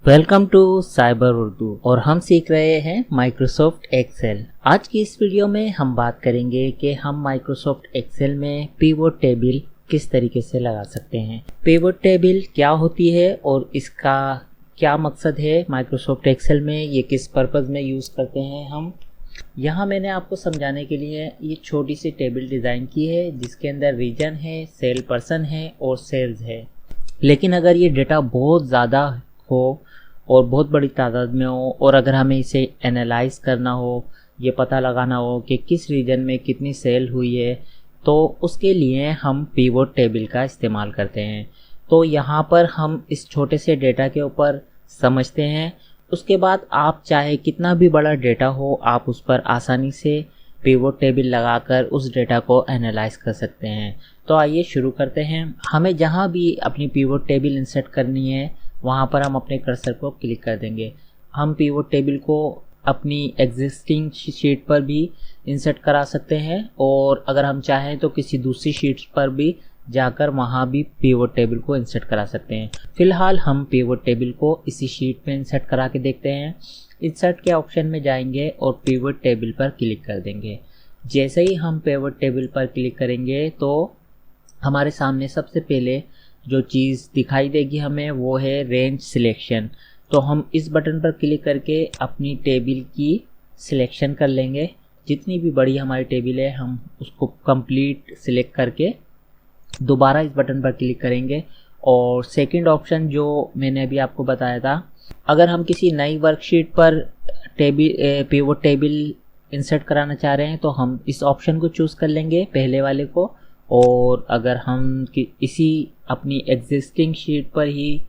Welcome to cyber Urdu और हम सीख रहे हैं माइक्रोसॉफ्ट एक्सेल। आज की इस वीडियो में हम बात करेंगे कि हम माइक्रोसॉफ्ट एक्सेल में पिवोट टेबल किस तरीके से लगा सकते हैं। पिवोट टेबल क्या होती है और इसका क्या मकसद है, माइक्रोसॉफ्ट एक्सेल में ये किस पर्पज़ में यूज़ करते हैं हम। यहाँ मैंने आपको समझाने के लिए ये छोटी सी टेबल डिज़ाइन की है जिसके अंदर रीजन है, सेल पर्सन है और सेल्स है। लेकिन अगर ये डेटा बहुत ज़्यादा हो और बहुत बड़ी तादाद में हो और अगर हमें इसे एनालाइज करना हो, ये पता लगाना हो कि किस रीजन में कितनी सेल हुई है, तो उसके लिए हम पिवोट टेबल का इस्तेमाल करते हैं। तो यहाँ पर हम इस छोटे से डेटा के ऊपर समझते हैं। उसके बाद आप चाहे कितना भी बड़ा डेटा हो, आप उस पर आसानी से पिवोट टेबल लगाकर उस डेटा को एनालाइज कर सकते हैं। तो आइए शुरू करते हैं। हमें जहाँ भी अपनी पिवोट टेबल इंसर्ट करनी है वहाँ पर हम अपने कर्सर को क्लिक कर देंगे। हम पिवोट टेबल को अपनी एग्जिस्टिंग शीट पर भी इंसर्ट करा सकते हैं और अगर हम चाहें तो किसी दूसरी शीट पर भी जाकर वहाँ भी पिवोट टेबल को इंसर्ट करा सकते हैं। फिलहाल हम पिवोट टेबल को इसी शीट पे इंसर्ट करा के देखते हैं। इंसर्ट के ऑप्शन में जाएंगे और पिवोट टेबल पर क्लिक कर देंगे। जैसे ही हम पिवोट टेबल पर क्लिक करेंगे तो हमारे सामने सबसे पहले जो चीज़ दिखाई देगी हमें वो है रेंज सिलेक्शन। तो हम इस बटन पर क्लिक करके अपनी टेबल की सिलेक्शन कर लेंगे। जितनी भी बड़ी हमारी टेबल है हम उसको कंप्लीट सिलेक्ट करके दोबारा इस बटन पर क्लिक करेंगे। और सेकंड ऑप्शन जो मैंने अभी आपको बताया था, अगर हम किसी नई वर्कशीट पर पिवोट टेबल इंसर्ट कराना चाह रहे हैं तो हम इस ऑप्शन को चूज़ कर लेंगे, पहले वाले को। और अगर हम इसी अपनी एग्जिस्टिंग शीट पर ही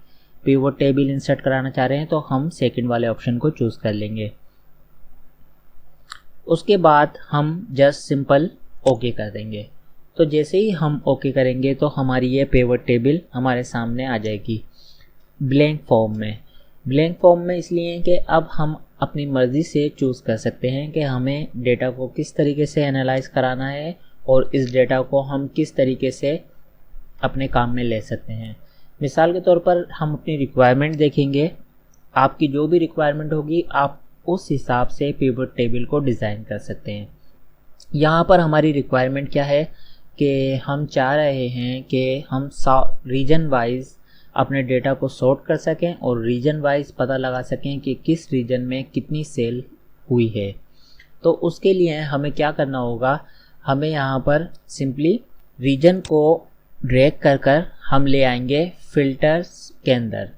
पिवोट टेबल इंसर्ट कराना चाह रहे हैं तो हम सेकंड वाले ऑप्शन को चूज़ कर लेंगे। उसके बाद हम जस्ट सिंपल ओके कर देंगे। तो जैसे ही हम ओके करेंगे तो हमारी ये पिवोट टेबल हमारे सामने आ जाएगी ब्लैंक फॉर्म में। ब्लैंक फॉर्म में इसलिए कि अब हम अपनी मर्ज़ी से चूज़ कर सकते हैं कि हमें डेटा को किस तरीके से एनालाइज कराना है और इस डेटा को हम किस तरीके से अपने काम में ले सकते हैं। मिसाल के तौर पर हम अपनी रिक्वायरमेंट देखेंगे। आपकी जो भी रिक्वायरमेंट होगी आप उस हिसाब से पिवोट टेबल को डिज़ाइन कर सकते हैं। यहाँ पर हमारी रिक्वायरमेंट क्या है कि हम चाह रहे हैं कि हम रीजन वाइज अपने डेटा को सॉर्ट कर सकें और रीजन वाइज पता लगा सकें कि किस रीजन में कितनी सेल हुई है। तो उसके लिए हमें क्या करना होगा, हमें यहाँ पर सिंपली रीजन को ड्रैग कर हम ले आएंगे फिल्टर्स के अंदर।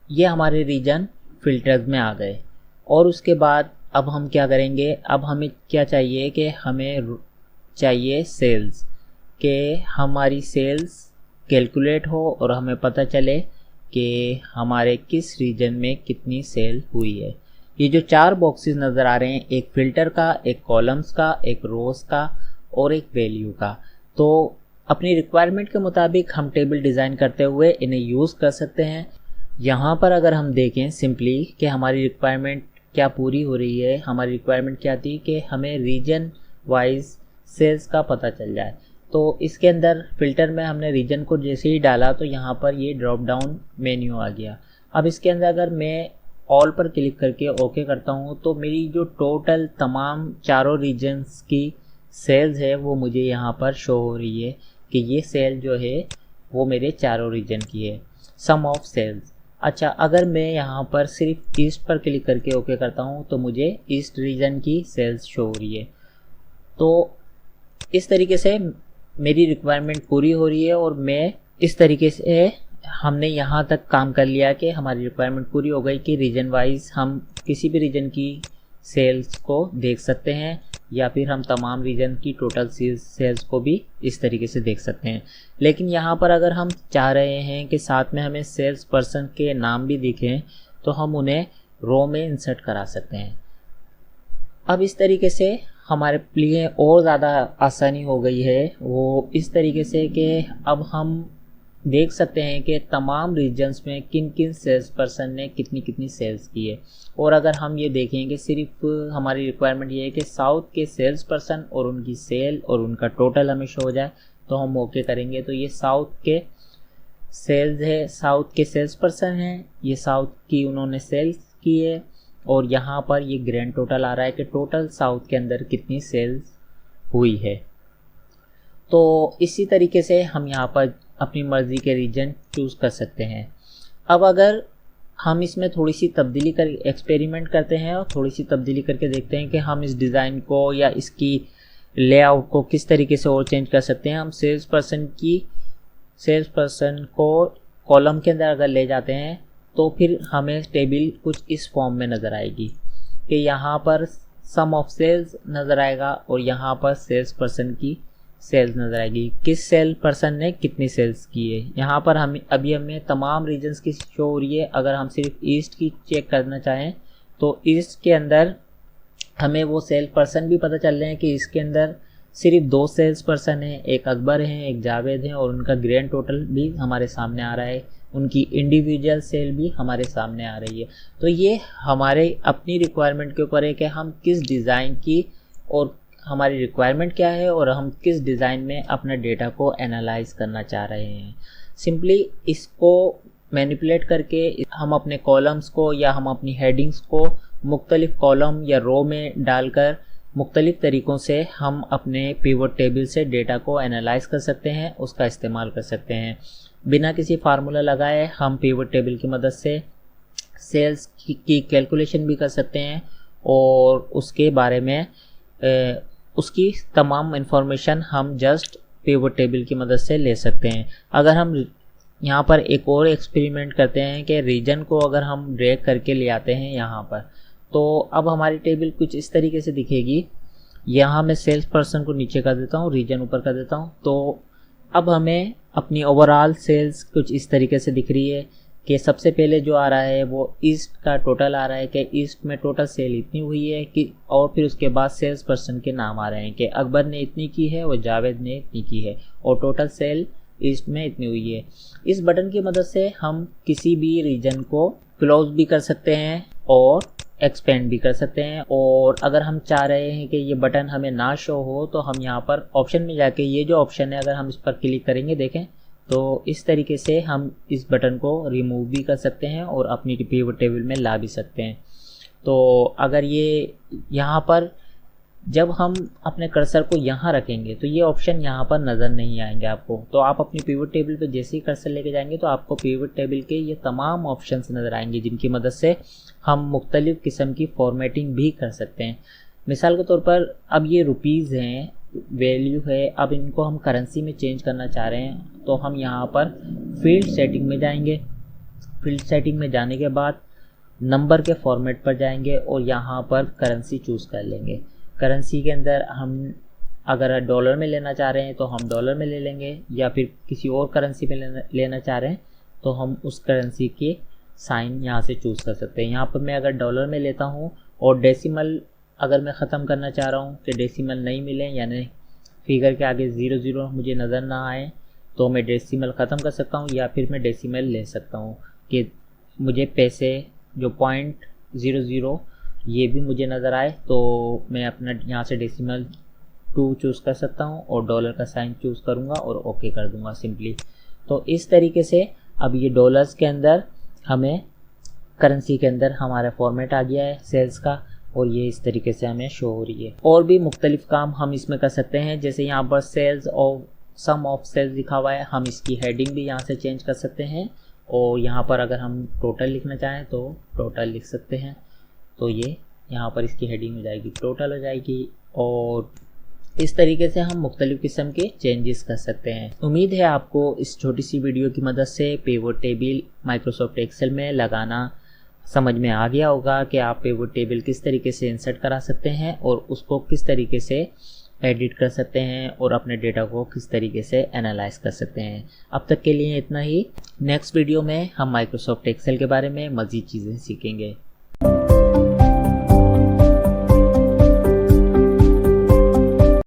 ये हमारे रीजन फिल्टर्स में आ गए। और उसके बाद अब हम क्या करेंगे, अब हमें क्या चाहिए कि हमें चाहिए सेल्स, कि हमारी सेल्स कैलकुलेट हो और हमें पता चले कि हमारे किस रीजन में कितनी सेल हुई है। ये जो चार बॉक्सेस नज़र आ रहे हैं, एक फ़िल्टर का, एक कॉलम्स का, एक रोज़ का और एक वैल्यू का। तो अपनी रिक्वायरमेंट के मुताबिक हम टेबल डिज़ाइन करते हुए इन्हें यूज़ कर सकते हैं। यहाँ पर अगर हम देखें सिंपली कि हमारी रिक्वायरमेंट क्या पूरी हो रही है। हमारी रिक्वायरमेंट क्या थी कि हमें रीजन वाइज सेल्स का पता चल जाए। तो इसके अंदर फ़िल्टर में हमने रीजन को जैसे ही डाला तो यहाँ पर ये ड्रॉप डाउन मेन्यू आ गया। अब इसके अंदर अगर मैं ऑल पर क्लिक करके ओके करता हूँ तो मेरी जो टोटल तमाम चारों रीजन्स की सेल्स है वो मुझे यहाँ पर शो हो रही है कि ये सेल जो है वो मेरे चारों रीजन की है, सम ऑफ सेल्स। अच्छा, अगर मैं यहाँ पर सिर्फ ईस्ट पर क्लिक करके ओके करता हूँ तो मुझे ईस्ट रीजन की सेल्स शो हो रही है। तो इस तरीके से मेरी रिक्वायरमेंट पूरी हो रही है और मैं इस तरीके से हमने यहाँ तक काम कर लिया कि हमारी रिक्वायरमेंट पूरी हो गई कि रीजन वाइज हम किसी भी रीजन की सेल्स को देख सकते हैं या फिर हम तमाम रीजन की टोटल सेल्स को भी इस तरीके से देख सकते हैं। लेकिन यहाँ पर अगर हम चाह रहे हैं कि साथ में हमें सेल्स पर्सन के नाम भी दिखें तो हम उन्हें रो में इंसर्ट करा सकते हैं। अब इस तरीके से हमारे लिए और ज़्यादा आसानी हो गई है वो इस तरीके से कि अब हम देख सकते हैं कि तमाम रीजन्स में किन किन सेल्स पर्सन ने कितनी कितनी सेल्स की है। और अगर हम ये देखें कि सिर्फ हमारी रिक्वायरमेंट ये है कि साउथ के सेल्स पर्सन और उनकी सेल और उनका टोटल हमें शो हो जाए तो हम ओके करेंगे। तो ये साउथ के सेल्स है, साउथ के सेल्स पर्सन हैं, ये साउथ की उन्होंने सेल्स की है, और यहाँ पर ये ग्रैंड टोटल आ रहा है कि टोटल साउथ के अंदर कितनी सेल्स हुई है। तो इसी तरीके से हम यहाँ पर अपनी मर्ज़ी के रीजन चूज़ कर सकते हैं। अब अगर हम इसमें थोड़ी सी तब्दीली कर एक्सपेरिमेंट करते हैं और थोड़ी सी तब्दीली करके देखते हैं कि हम इस डिज़ाइन को या इसकी लेआउट को किस तरीके से और चेंज कर सकते हैं। हम सेल्स पर्सन को कॉलम के अंदर अगर ले जाते हैं तो फिर हमें टेबल कुछ इस फॉर्म में नज़र आएगी कि यहाँ पर सम ऑफ सेल्स नज़र आएगा और यहाँ पर सेल्स पर्सन की सेल्स नज़र आएगी, किस सेल पर्सन ने कितनी सेल्स की है। यहाँ पर हमें हमें तमाम रीजन्स की शो हो रही है। अगर हम सिर्फ ईस्ट की चेक करना चाहें तो ईस्ट के अंदर हमें वो सेल पर्सन भी पता चल रहे हैं कि इसके अंदर सिर्फ 2 सेल्स पर्सन हैं, एक अकबर हैं, एक जावेद हैं, और उनका ग्रैंड टोटल भी हमारे सामने आ रहा है, उनकी इंडिविजुअल सेल भी हमारे सामने आ रही है। तो ये हमारे अपनी रिक्वायरमेंट के ऊपर है कि हम किस डिज़ाइन की और हमारी रिक्वायरमेंट क्या है और हम किस डिज़ाइन में अपना डेटा को एनालाइज करना चाह रहे हैं। सिंपली इसको मैनिपुलेट करके हम अपने कॉलम्स को या हम अपनी हेडिंग्स को मुख्तलिफ कॉलम या रो में डालकर मुख्तलिफ तरीक़ों से हम अपने पिवट टेबल से डेटा को एनालाइज कर सकते हैं, उसका इस्तेमाल कर सकते हैं। बिना किसी फार्मूला लगाए हम पिवट टेबल की मदद से सेल्स की कैलकुलेशन भी कर सकते हैं और उसके बारे में उसकी तमाम इंफॉर्मेशन हम जस्ट पिवट टेबल की मदद से ले सकते हैं। अगर हम यहाँ पर एक और एक्सपेरिमेंट करते हैं कि रीजन को अगर हम ड्रैग करके ले आते हैं यहाँ पर, तो अब हमारी टेबल कुछ इस तरीके से दिखेगी। यहाँ मैं सेल्स पर्सन को नीचे कर देता हूँ, रीजन ऊपर कर देता हूँ, तो अब हमें अपनी ओवरऑल सेल्स कुछ इस तरीके से दिख रही है कि सबसे पहले जो आ रहा है वो ईस्ट का टोटल आ रहा है कि ईस्ट में टोटल सेल इतनी हुई है कि, और फिर उसके बाद सेल्स पर्सन के नाम आ रहे हैं कि अकबर ने इतनी की है और जावेद ने इतनी की है और टोटल सेल ईस्ट में इतनी हुई है। इस बटन की मदद से हम किसी भी रीजन को क्लोज भी कर सकते हैं और एक्सपेंड भी कर सकते हैं। और अगर हम चाह रहे हैं कि ये बटन हमें ना शो हो तो हम यहाँ पर ऑप्शन में जाके ये जो ऑप्शन है अगर हम इस पर क्लिक करेंगे, देखें तो इस तरीके से हम इस बटन को रिमूव भी कर सकते हैं और अपनी पिवट टेबल में ला भी सकते हैं। तो अगर ये यहाँ पर जब हम अपने कर्सर को यहाँ रखेंगे तो ये ऑप्शन यहाँ पर नज़र नहीं आएंगे आपको। तो आप अपनी पिवट टेबल पे जैसे ही कर्सर लेके जाएंगे तो आपको पिवट टेबल के ये तमाम ऑप्शंस नज़र आएंगे जिनकी मदद से हम मुख्तलिफ़ किस्म की फॉर्मेटिंग भी कर सकते हैं। मिसाल के तौर पर अब ये रुपीज़ हैं, वैल्यू है, अब इनको हम करेंसी में चेंज करना चाह रहे हैं तो हम यहाँ पर फील्ड सेटिंग में जाएंगे। फील्ड सेटिंग में जाने के बाद नंबर के फॉर्मेट पर जाएंगे और यहाँ पर करेंसी चूज़ कर लेंगे। करेंसी के अंदर हम अगर डॉलर में लेना चाह रहे हैं तो हम डॉलर में ले लेंगे, या फिर किसी और करेंसी में लेना चाह रहे हैं तो हम उस करेंसी के साइन यहाँ से चूज़ कर सकते हैं। यहाँ पर मैं अगर डॉलर में लेता हूँ और डेसिमल अगर मैं ख़त्म करना चाह रहा हूँ कि डेसिमल नहीं मिले, यानी फिगर के आगे 00 मुझे नज़र ना आए, तो मैं डेसिमल ख़त्म कर सकता हूँ या फिर मैं डेसिमल ले सकता हूँ कि मुझे पैसे जो 0.00 ये भी मुझे नज़र आए, तो मैं अपना यहाँ से डेसिमल 2 चूज़ कर सकता हूँ और डॉलर का साइन चूज़ करूँगा और ओके कर दूँगा सिंपली। तो इस तरीके से अब ये डॉलर्स के अंदर हमें करेंसी के अंदर हमारा फॉर्मेट आ गया है सेल्स का, और ये इस तरीके से हमें शो हो रही है। और भी मुख्तलिफ काम हम इसमें कर सकते हैं, जैसे यहाँ पर सेल्स और सम ऑफ सेल्स लिखा हुआ है, हम इसकी हेडिंग भी यहाँ से चेंज कर सकते हैं और यहाँ पर अगर हम टोटल लिखना चाहें तो टोटल लिख सकते हैं। तो ये यहाँ पर इसकी हेडिंग हो जाएगी, टोटल हो जाएगी, और इस तरीके से हम मुख्तलिफ़ किस्म के चेंजेस कर सकते हैं। उम्मीद है आपको इस छोटी सी वीडियो की मदद से पिवट टेबल माइक्रोसॉफ्ट एक्सेल में लगाना समझ में आ गया होगा कि आप पिवट टेबल किस तरीके से इंसर्ट करा सकते हैं और उसको किस तरीके से एडिट कर सकते हैं और अपने डेटा को किस तरीके से एनालाइज कर सकते हैं। अब तक के लिए इतना ही। नेक्स्ट वीडियो में हम माइक्रोसॉफ्ट एक्सेल के बारे में मज़ीद चीज़ें सीखेंगे।